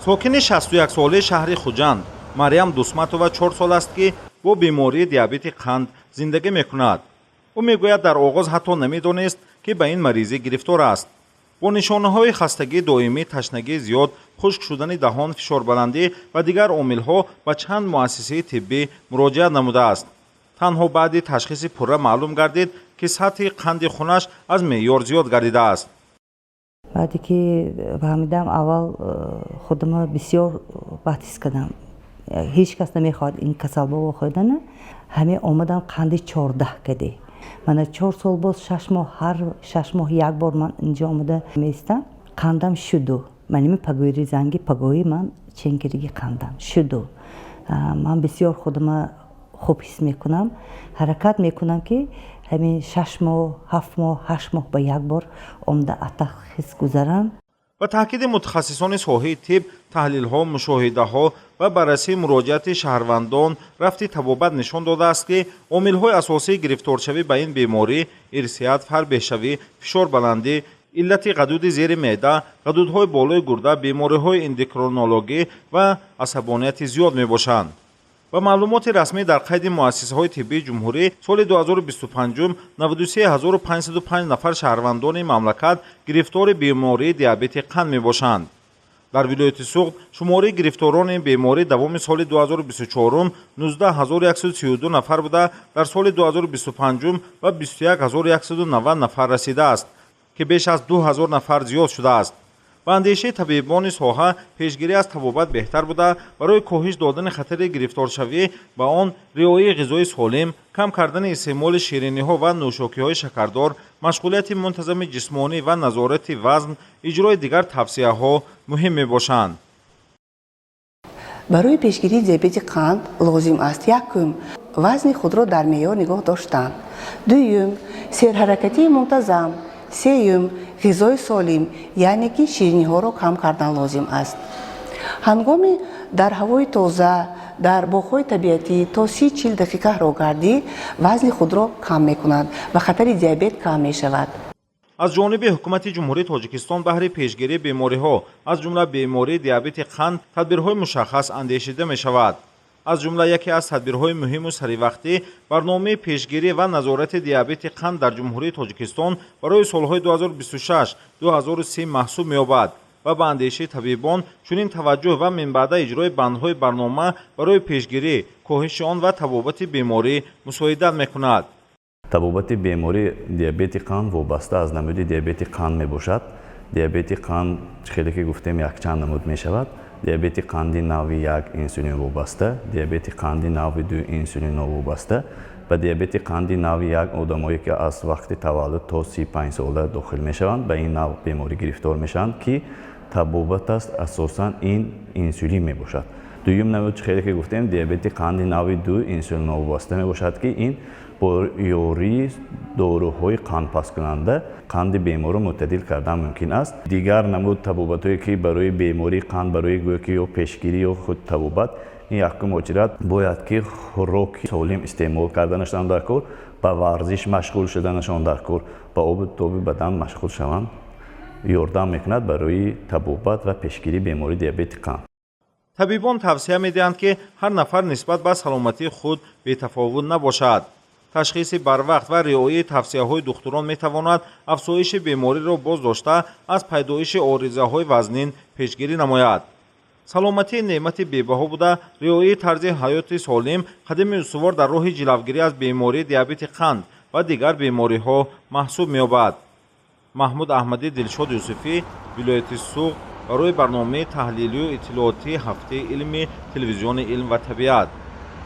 ساکن 61 ساله شهر خوجند مریم دوسمتова 4 سال است که با بیماری دیابت قند زندگی میکند. او میگوید در آغاز حتی نمیدانست که به این مریضی گرفتار است. با نشانه‌های خستگی دائمی، تشنگی زیاد، خشک شدن دهان، فشار بلندی و دیگر عامل‌ها به چند مؤسسه طبی مراجعه نموده است. تنها بعد تشخیص پوره معلوم گردید که سطح قند خونش از معیار زیاد گردیده است. بعدی که فهمیدم اول خودم بسیار بحث کردم. هیچ کس نمیخواد این کسل با خودن. همه آمدم قند 14 کده. من 4 سال باز 6 ماه هر 6 ماه یک بار من اینجا آمده میستم. قندم شد. من پگویی زنگی پگویی من چنگیری قندم شد. من بسیار خودم خوب حس میکنم. حرکت میکنم که همین 6 ماه 7 ماه 8 ماه با یک بار آمده تشخیص گذارم. با تاکید متخصصان صحه طب، تحلیل ها، مشاهده ها و بررسی مراجعت شهروندان رفت طبابت نشان داده است که عامل های اساسی گرفتارشوی به این بیماری ارثیت، فربهشوی، فشار بلندی، علت غدود زیر معده، غدودهای بالای گرده، بیماری های اندوکرینولوژی و عصبانیت زیاد می باشند. و معلومات رسمی در قید مؤسسه های طبی جمهوری سال 2025 93505 نفر شهروندان مملکت گرفتار بیماری دیابت قند می باشند. در ولایت سوغد شماره گرفتاران بیماری دوام سال 2024 19132 نفر بوده در سال 2025 و 21190 نفر رسیده است که بیش از 2000 نفر زیاد شده است. با اندیشه طبیبان ساحه پیشگیری از طبابت بهتر بوده برای کاهش دادن خطر گرفتارشوی با آن رعایت غذای سالم، کم کردن استعمال شیرینی ها و نوشاکی های شکردار، مشغولیت منتظم جسمانی و نظارت وزن، اجرای دیگر توصیه ها مهم می باشند. برای پیشگیری دیابت قند لازم است یکم وزن خود را در معیار نگاه داشتن، دوم سرحرکتی منتظم، سوم غذای سالم یعنی که شیرینی ها را کم کردن لازم است. هنگام در هوای تازه در باغ‌های طبیعتی تا 30-40 دقیقه را گردی وزن خود را کم می‌کند و خطر دیابت کم می‌شود. از جانب حکومت جمهوری تاجیکستان بهره پیشگیری بیماری‌ها از جمله بیماری دیابت قند تدبیرهای مشخص اندیشیده می‌شود. از جمله یکی از تدبیرهای مهم و سریع برنامه پیشگیری و نظارت دیابت قند در جمهوری تاجیکستان برای سالهای 2026-2030 محسوب می‌یابد و به اندیشه طبیبان چنین توجه و من بعد اجرای بندهای برنامه برای پیشگیری، کاهش آن و طبابت بیماری مساعدت می‌کند. طبابت بیماری دیابت قند وابسته از نمود دیابت قند میباشد. دیابت قند خیلی که گفتیم یک چند نمود میشود. دیابت قند نوع 1 انسولین وابسته، دیابت قند نوع 2 انسولین وابسته و دیابت قند نوع 1 آدمایی که از وقت تولد تا 35 ساله داخل میشوند به این نوع بیماری گرفتار میشن که طبابت است اساساً این انسولین میباشد. دوم نمود خیلی که گفتیم دیابت قند نوع 2 انسولین وابسته میباشد که این با یاری داروهای قند پس کننده قند بیمار را معتدل کردن ممکن است. دیگر نمود طبابت‌هایی که برای بیماری قند برای گویی یا پیشگیری یا خود طبابت این یکم ماجرات باید که خوراک سالم استعمال کردنشان در کار، با ورزش مشغول شدنشان در کار، با آب تاب بدن مشغول شوند یاردم میکند برای طبابت و پیشگیری بیماری دیابت قند. طبیبان توصیه می‌دهند که هر نفر نسبت به سلامتی خود بی‌تفاوت نباشد. تشخیص بروقت و رعایت توصیه‌های دکتران می‌تواند افزایش بیماری را باز داشته از پیدایش عارضه‌های وزنین پیشگیری نماید. سلامتی نعمت بی‌بها بوده، رعایت طرز حیات سالم قدم استوار در راه جلوگیری از بیماری دیابت قند و دیگر بیماری‌ها محسوب می‌یابد. محمود احمدی، دلشاد یوسفی، ولایت سوغد برای برنامه تحلیلی و اطلاعاتی هفته علمی تلویزیون علم و طبیعت.